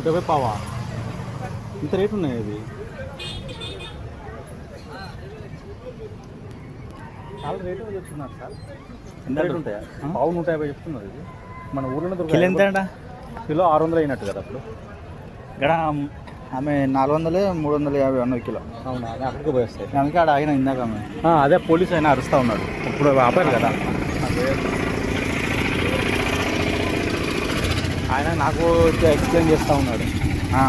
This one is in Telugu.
150 పావా? ఇంత రేటు ఉన్నాయి ఇది. చాలా రేటు చెప్తున్నారు సార్. ఎంత రేటు ఉంటాయా? పావు 150 చెప్తున్నారు ఇది. మన ఊళ్ళో కిలో ఎంత? కిలో 600 అయినట్టు కదా అప్పుడు. ఇక్కడ ఆమె 400 350 అన్నది కిలో. అవునా? అదే అక్కడికి పోయేస్తాయి. అందుకే ఆడ ఆగిన ఇందాక ఆమె. అదే పోలీస్ అయినా అరుస్తూ ఉన్నాడు. ఇప్పుడు ఆపారు కదా ఆయన, నాకు ఎక్స్ప్లెయిన్ చేస్తూ ఉన్నాడు.